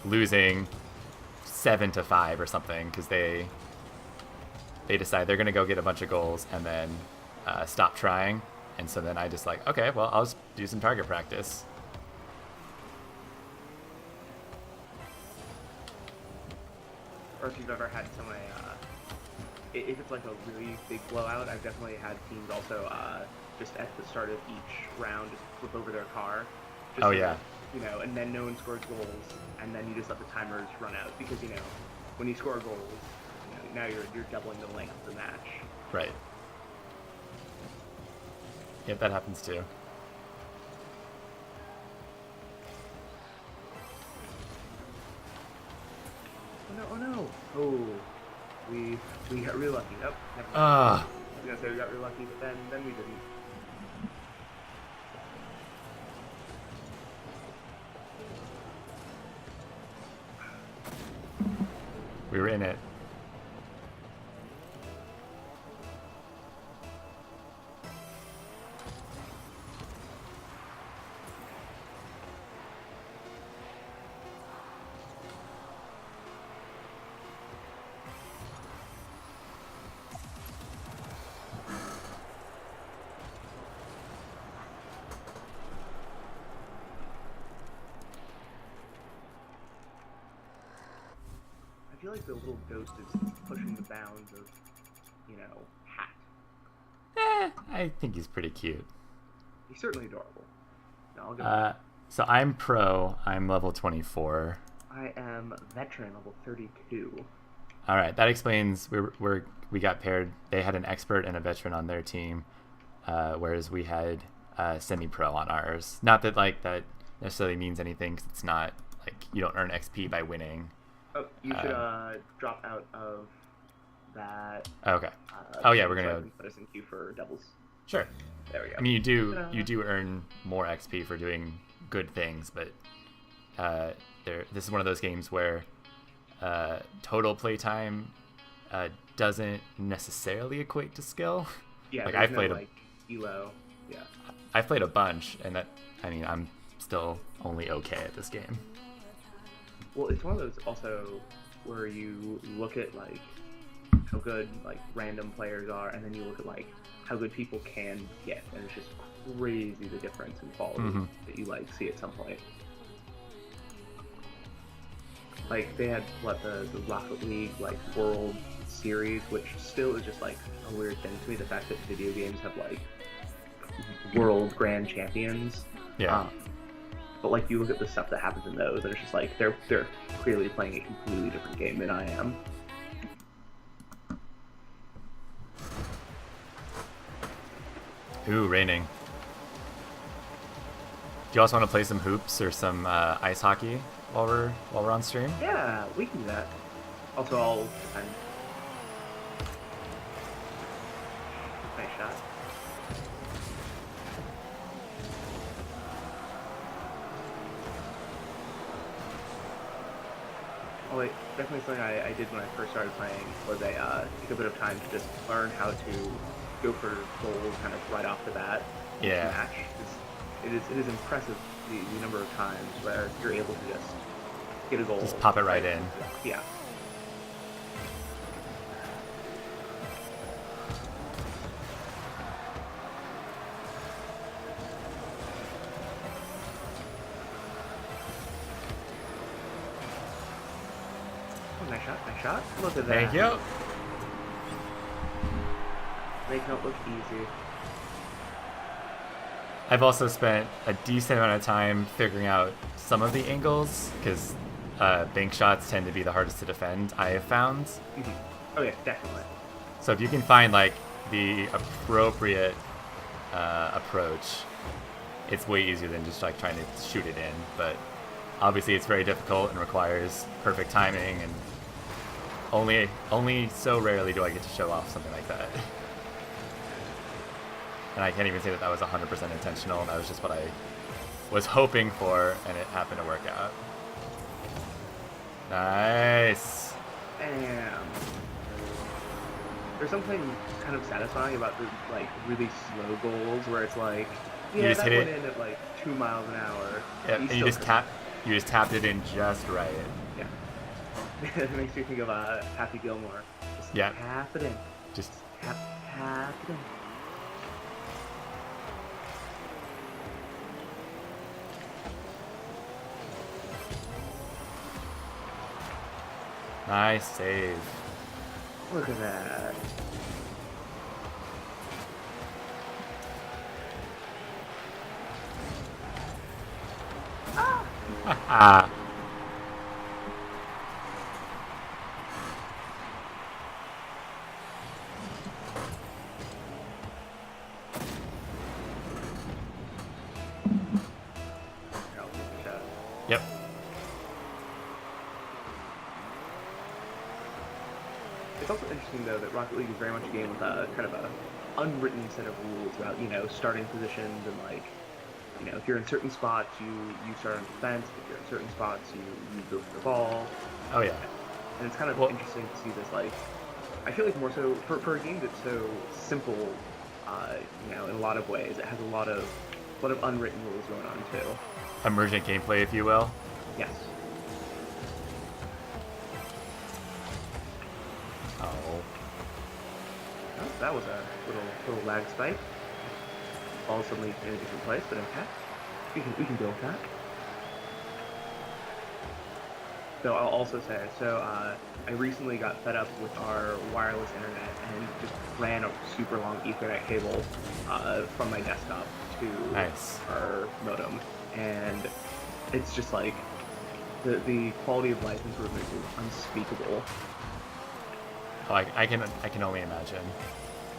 losing 7-5 or something because they decide they're going to go get a bunch of goals and then stop trying. And so then I just like, okay, well, I'll just do some target practice. Or if you've ever had someone, if it's like a really big blowout, I've definitely had teams also just at the start of each round just flip over their car. Just Oh, so yeah. that, you know, and then no one scores goals, and then you just let the timers run out because, you know, when you score goals, you know, now you're doubling the length of the match. Right. Yep, that happens too. Oh no! Oh no! Oh, we got real lucky. Oh, never mind. Ah. I was gonna say we got real lucky, but then we didn't. We were in it. I feel like the little ghost is pushing the bounds of, you know, Hat. I think he's pretty cute. He's certainly adorable. No, I'll go. So I'm pro. I'm level 24. I am veteran level 32. All right, that explains we got paired. They had an expert and a veteran on their team, whereas we had semi-pro on ours. Not that like that necessarily means anything, 'cause it's not like you don't earn XP by winning. Oh, you should drop out of that. Okay. Oh yeah, we're gonna put us in queue for doubles. sure. There we go. I mean, you do earn more XP for doing good things, but this is one of those games where total playtime doesn't necessarily equate to skill. Yeah, like there's I've played no, like elo. Yeah. I've played a bunch, and I'm still only okay at this game. Well, it's one of those also where you look at like how good like random players are, and then you look at like how good people can get, and it's just crazy the difference in quality that you like see at some point. Like they had the Rocket League like World Series, which still is just like a weird thing to me. The fact that video games have like world grand champions. Yeah. But like you look at the stuff that happens in those, and it's just like they're clearly playing a completely different game than I am. Ooh, raining. Do you also want to play some hoops or some ice hockey while we're on stream? Yeah, we can do that. Also, I'll defend. Nice shot. Oh wait, definitely something I did when I first started playing was I took a bit of time to just learn how to go for goals kind of right off the bat. Yeah. Match. It is impressive the number of times where you're able to just get a goal. Just pop it right in. Yeah. Oh, nice shot, nice shot. Look at that. Thank you. Making it look easy. I've also spent a decent amount of time figuring out some of the angles, because bank shots tend to be the hardest to defend, I have found. Oh yeah, definitely. So if you can find like the appropriate approach, it's way easier than just like trying to shoot it in. But obviously it's very difficult and requires perfect timing, and only so rarely do I get to show off something like that. And I can't even say that was 100% intentional. That was just what I was hoping for, and it happened to work out. Nice. Damn. There's something kind of satisfying about the like really slow goals where it's like, You yeah, just that hit went it. in at like 2 miles an hour. Yeah, and you just tap You just tapped it in just right. Yeah. It makes me think of Happy Gilmore. Just Yeah. tap it in. Just Tap it in. nice save. Look at that. Ah. Here, I'll take a shot. Yep. It's also interesting though that Rocket League is very much a game with a kind of a unwritten set of rules about, you know, starting positions and like, you know, if you're in certain spots, you start on defense. If you're in certain spots, you go for the ball. Oh yeah. And it's kind of Well- interesting to see this, like, I feel like more so for a game that's so simple, you know, in a lot of ways, it has a lot of unwritten rules going on too. Emergent gameplay, if you will. Yes. Oh. Oh, that was a little lag spike. Ball suddenly in a different place, but okay. We can deal with that. So I'll also say, I recently got fed up with our wireless internet and just ran a super long Ethernet cable from my desktop to Nice. our modem, and it's just like the quality of life improvement is unspeakable. Oh, I can only imagine.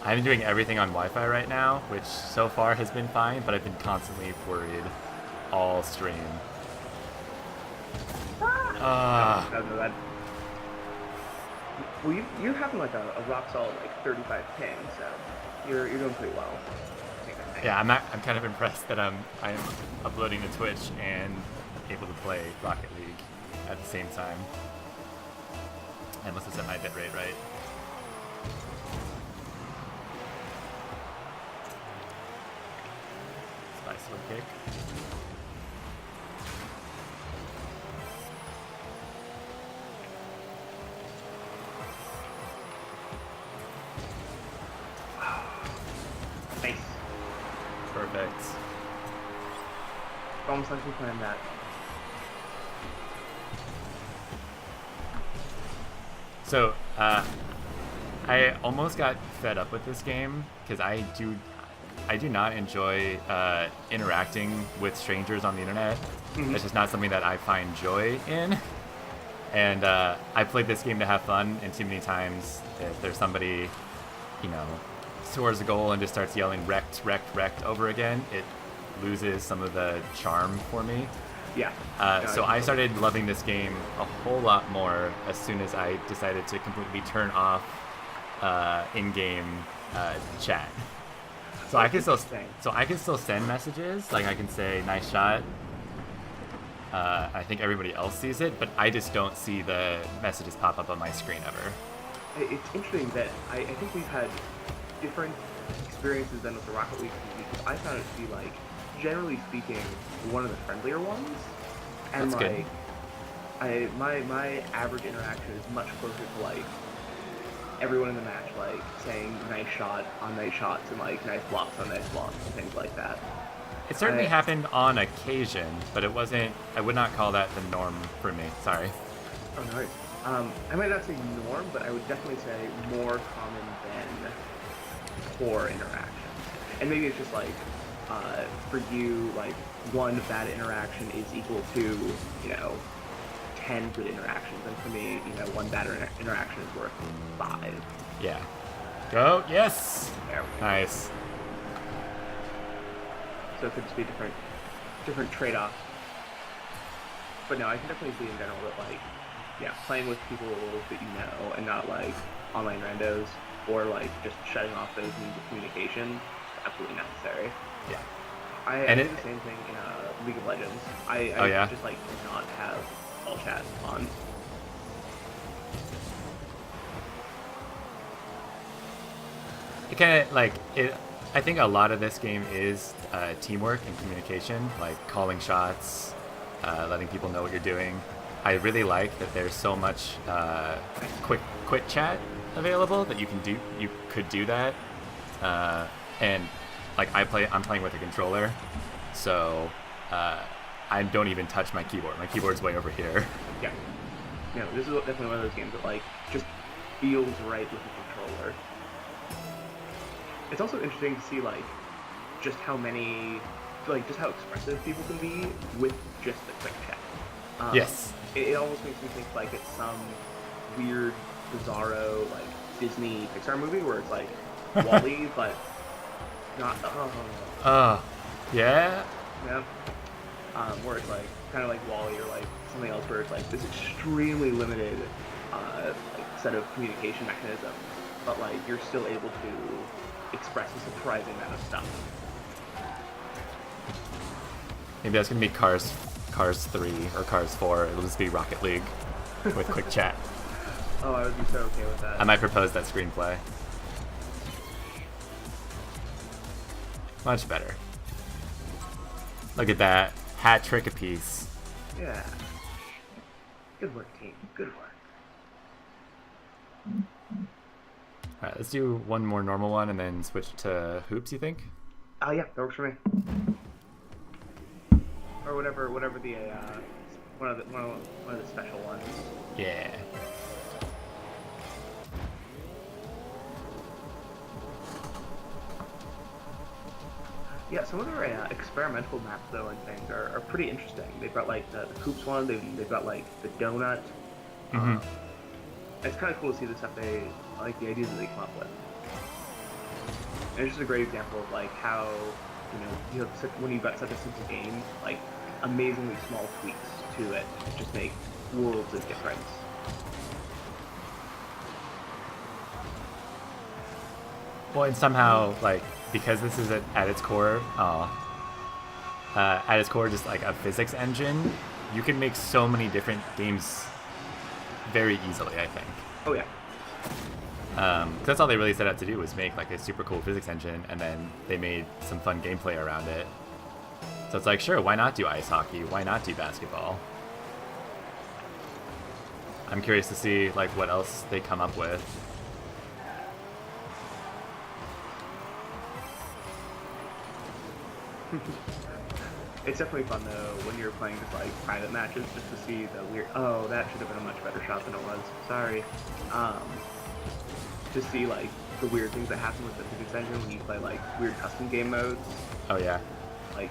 I'm doing everything on Wi-Fi right now, which so far has been fine, but I've been constantly worried all stream. Ah. No, that. Well, you have like a rock solid like 35 ping, so you're doing pretty well. I think. Yeah, I'm kind of impressed that I'm uploading to Twitch and able to play Rocket League at the same time. And let's set my bitrate right. Spice sword kick. Nice. Perfect. It's almost like we planned that. So, I almost got fed up with this game because I do not enjoy interacting with strangers on the internet. Mhm. It's just not something that I find joy in. And I played this game to have fun, and too many times if there's somebody, you know, scores a goal and just starts yelling wrecked, wrecked, wrecked over again, it loses some of the charm for me. Yeah. So I started loving this game a whole lot more as soon as I decided to completely turn off in-game chat. So I can still send messages, like I can say nice shot. I think everybody else sees it, but I just don't see the messages pop up on my screen ever. It's interesting that I think we've had different experiences than with the Rocket League community, because I found it to be like, generally speaking, one of the friendlier ones. And That's good. My average interaction is much closer to like everyone in the match like saying nice shot on nice shots and like nice blocks on nice blocks and things like that. It certainly happened on occasion, but it wasn't. I would not call that the norm for me. Sorry. Oh no. I might not say norm, but I would definitely say more common than poor interaction. And maybe it's just like for you, like one bad interaction is equal to, you know, 10 good interactions, and for me, you know, one bad interaction is worth 5. Yeah. Go. Yes. There we go. Nice. So it could just be different trade-offs. But no, I can definitely see in general that like, yeah, playing with people that you know and not like online randos or like just shutting off those means of communication is absolutely necessary. Yeah. I do the same thing in League of Legends. I just like not have all chat on. It kind of like it. I think a lot of this game is teamwork and communication, like calling shots, letting people know what you're doing. I really like that there's so much quick quit chat available that you could do that. And like I'm playing with a controller, so I don't even touch my keyboard. My keyboard's way over here. Yeah. No, this is definitely one of those games that like just feels right with the controller. It's also interesting to see like just how expressive people can be with just the quick chat. Yes. It almost makes me think like it's some weird, bizarro like Disney Pixar movie where it's like Wall-E, but not. Yeah. Yeah. Where it's like kind of like Wall-E or like something else where it's like this extremely limited like set of communication mechanisms, but like you're still able to express a surprising amount of stuff. Maybe that's gonna be Cars 3 or Cars 4. It'll just be Rocket League with quick chat. Oh, I would be so okay with that. I might propose that screenplay. Much better. Look at that. Hat trick apiece. Yeah. Good work, team. Good work. Alright, let's do one more normal one and then switch to hoops, you think? Yeah, that works for me. Or whatever the one of the special ones. Yeah. Yeah, some of their experimental maps though and things are pretty interesting. They've got like the hoops one. They've got like the donut. Mm-hmm. It's kind of cool to see the stuff I like the ideas that they come up with. And it's just a great example of like how when you've got such a simple game, like amazingly small tweaks to it just make worlds of difference. Well, and somehow, like, because this is at its core, just like a physics engine, you can make so many different games very easily, I think. Oh yeah. 'Cause that's all they really set out to do was make like a super cool physics engine, and then they made some fun gameplay around it. So it's like, sure, why not do ice hockey? Why not do basketball? I'm curious to see like what else they come up with. It's definitely fun though when you're playing just like private matches just to see the weird. Oh, that should have been a much better shot than it was. Sorry. To see like the weird things that happen with the physics engine when you play like weird custom game modes. Oh yeah. Like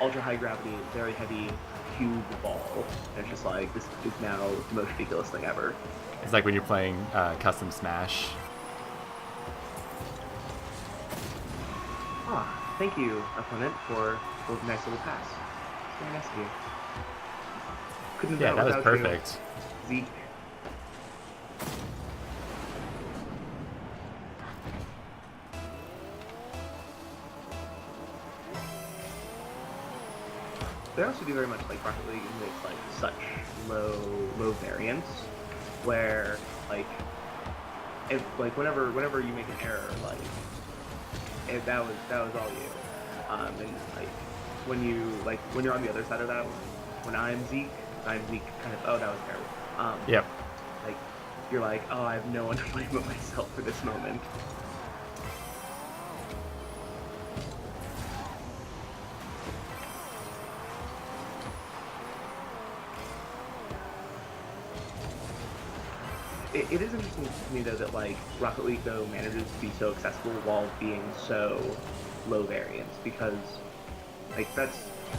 ultra high gravity, very heavy cube ball. And it's just like this is now the most ridiculous thing ever. It's like when you're playing custom Smash. Ah, thank you, opponent, for a nice little pass. It's very nice of you. Couldn't Yeah, that was without perfect. you, Zeke. They also do very much like Rocket League and makes like such low variance, where like if like whenever you make an error, like if that was all you, and like when you're on the other side of that, when I'm Zeke kind of oh that was terrible. Yep. Like you're like oh I have no one to blame but myself for this moment. It is interesting to me though that like Rocket League though manages to be so accessible while being so low variance, because like that's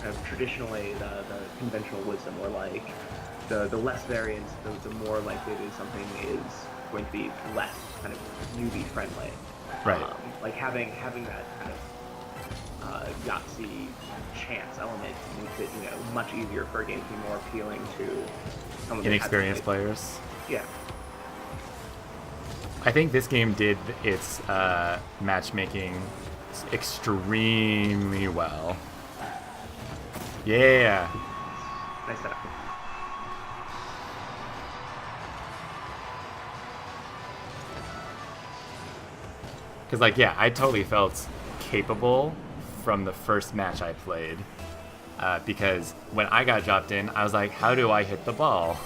kind of traditionally the conventional wisdom, where like the less variance the more likely it is something is going to be less kind of newbie friendly. Right. Like having that kind of Yahtzee chance element makes it much easier for a game to be more appealing to someone Inexperienced players. Yeah. I think this game did its matchmaking extremely well. Yeah. Nice setup. Because, like, yeah, I totally felt capable from the first match I played because when I got dropped in, I was like, how do I hit the ball?